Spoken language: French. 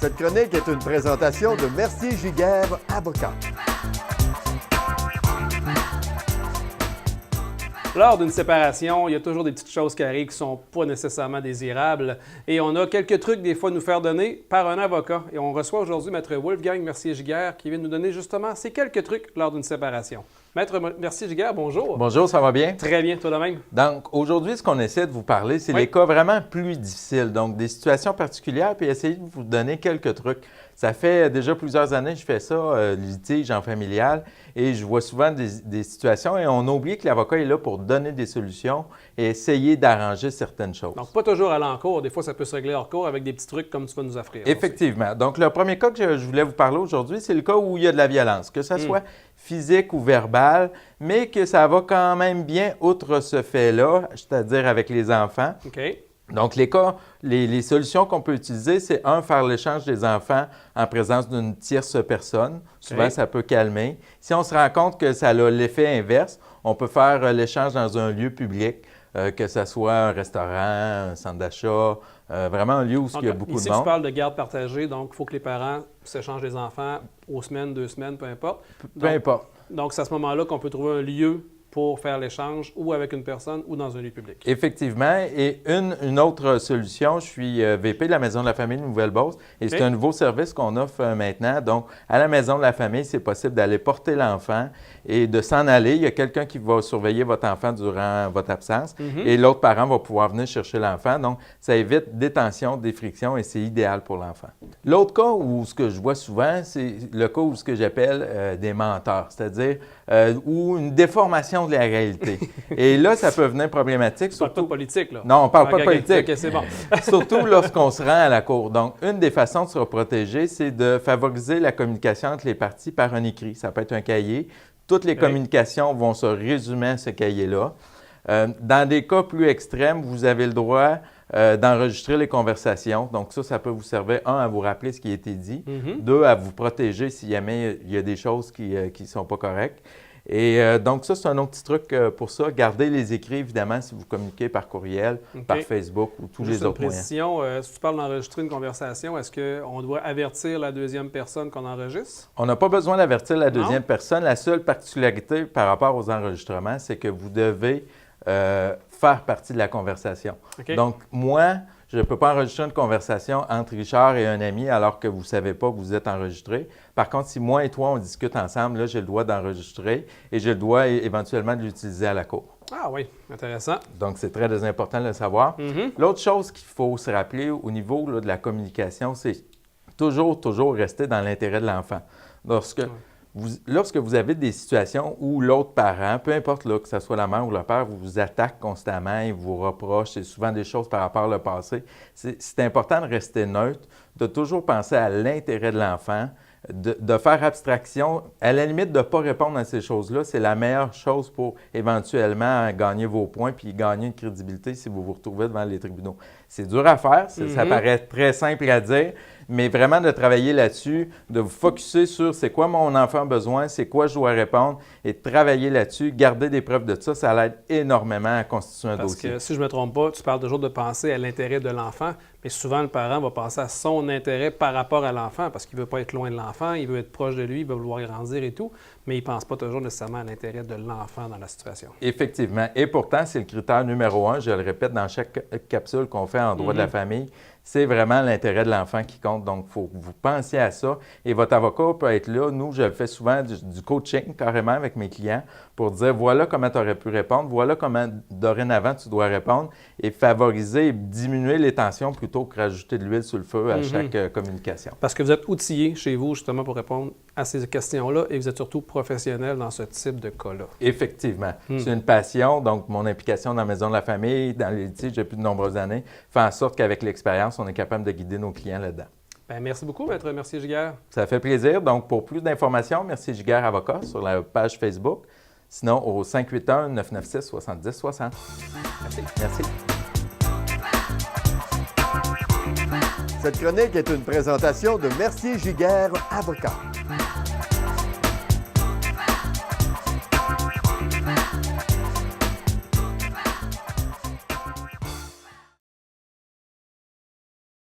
Cette chronique est une présentation de Mercier-Giguère, avocat. Lors d'une séparation, il y a toujours des petites choses qui arrivent qui ne sont pas nécessairement désirables. Et on a quelques trucs des fois à nous faire donner par un avocat. Et on reçoit aujourd'hui Maître Wolfgang Mercier-Giguère qui vient nous donner justement ces quelques trucs lors d'une séparation. Maître Mercier-Giguère, bonjour. Bonjour, ça va bien? Très bien, toi de même. Donc, aujourd'hui, ce qu'on essaie de vous parler, c'est les cas vraiment plus difficiles, donc des situations particulières, puis essayer de vous donner quelques trucs. Ça fait déjà plusieurs années que je fais ça, litige en familial, et je vois souvent des situations, et on oublie que l'avocat est là pour donner des solutions et essayer d'arranger certaines choses. Donc, pas toujours aller en cours. Des fois, ça peut se régler hors cours avec des petits trucs comme tu vas nous offrir. Effectivement. Donc, le premier cas que je voulais vous parler aujourd'hui, c'est le cas où il y a de la violence, que ce soit physique ou verbale, mais que ça va quand même bien outre ce fait-là, c'est-à-dire avec les enfants. OK. Donc, les solutions qu'on peut utiliser, c'est faire l'échange des enfants en présence d'une tierce personne. Souvent, ça peut calmer. Si on se rend compte que ça a l'effet inverse, on peut faire l'échange dans un lieu public, que ce soit un restaurant, un centre d'achat, vraiment un lieu où il y a beaucoup de monde. Ici, tu parles de garde partagée, donc il faut que les parents s'échangent les enfants aux semaines, 2 semaines, peu importe. Peu importe. Donc, c'est à ce moment-là qu'on peut trouver un lieu pour faire l'échange ou avec une personne ou dans un lieu public. Effectivement. Et une autre solution, je suis VP de la Maison de la Famille de Nouvelle-Beauce et c'est un nouveau service qu'on offre maintenant. Donc, à la Maison de la Famille, c'est possible d'aller porter l'enfant et de s'en aller. Il y a quelqu'un qui va surveiller votre enfant durant votre absence et l'autre parent va pouvoir venir chercher l'enfant. Donc, ça évite des tensions, des frictions et c'est idéal pour l'enfant. L'autre cas où ce que je vois souvent, c'est le cas où ce que j'appelle des menteurs, c'est-à-dire ou une déformation de la réalité. Et là, ça peut venir problématique. On ne parle pas de politique, là. Non, on ne parle pas de politique. OK, c'est bon. Surtout lorsqu'on se rend à la cour. Donc, une des façons de se protéger, c'est de favoriser la communication entre les parties par un écrit. Ça peut être un cahier. Toutes les communications vont se résumer à ce cahier-là. Dans des cas plus extrêmes, vous avez le droit d'enregistrer les conversations. Donc ça peut vous servir, à vous rappeler ce qui a été dit, 2, à vous protéger si jamais il y a des choses qui ne sont pas correctes. Et donc ça, c'est un autre petit truc pour ça. Gardez les écrits, évidemment, si vous communiquez par courriel, par Facebook ou tous les autres moyens. Si tu parles d'enregistrer une conversation, est-ce qu'on doit avertir la deuxième personne qu'on enregistre? On n'a pas besoin d'avertir la deuxième personne. La seule particularité par rapport aux enregistrements, c'est que vous devez faire partie de la conversation. Donc, moi, je ne peux pas enregistrer une conversation entre Richard et un ami alors que vous ne savez pas que vous êtes enregistré. Par contre, si moi et toi, on discute ensemble, là, j'ai le droit d'enregistrer et j'ai le droit éventuellement de l'utiliser à la cour. Ah oui, intéressant. Donc, c'est très important de le savoir. L'autre chose qu'il faut se rappeler au niveau là, de la communication, c'est toujours rester dans l'intérêt de l'enfant. Lorsque vous avez des situations où l'autre parent, peu importe là, que ce soit la mère ou le père, vous attaque constamment, il vous reproche, c'est souvent des choses par rapport au passé, c'est important de rester neutre, de toujours penser à l'intérêt de l'enfant, de faire abstraction, à la limite de ne pas répondre à ces choses-là, c'est la meilleure chose pour éventuellement gagner vos points puis gagner une crédibilité si vous vous retrouvez devant les tribunaux. C'est dur à faire, ça paraît très simple à dire, mais vraiment de travailler là-dessus, de vous focusser sur c'est quoi mon enfant a besoin, c'est quoi je dois répondre et de travailler là-dessus, garder des preuves de ça l'aide énormément à constituer un dossier. Parce que si je ne me trompe pas, tu parles toujours de penser à l'intérêt de l'enfant, mais souvent le parent va penser à son intérêt par rapport à l'enfant parce qu'il ne veut pas être loin de l'enfant, il veut être proche de lui, il veut vouloir grandir et tout, mais il ne pense pas toujours nécessairement à l'intérêt de l'enfant dans la situation. Effectivement. Et pourtant, c'est le critère numéro 1, je le répète dans chaque capsule qu'on fait en droit de la famille, c'est vraiment l'intérêt de l'enfant qui compte. Donc, il faut que vous pensiez à ça. Et votre avocat peut être là. Nous, je fais souvent du coaching carrément avec mes clients pour dire voilà comment tu aurais pu répondre, voilà comment dorénavant tu dois répondre et favoriser et diminuer les tensions plutôt que rajouter de l'huile sur le feu à chaque communication. Parce que vous êtes outillé chez vous justement pour répondre à ces questions-là et vous êtes surtout professionnel dans ce type de cas-là. Effectivement. C'est une passion. Donc, mon implication dans la Maison de la Famille, dans les litiges depuis de nombreuses années, fait en sorte qu'avec l'expérience, on est capable de guider nos clients là-dedans. Bien, merci beaucoup, Maître Mercier-Giguère. Ça fait plaisir. Donc, pour plus d'informations, Mercier-Giguère Avocat sur la page Facebook. Sinon, au 581-996-7060. Merci. Cette chronique est une présentation de Mercier-Giguère, avocat.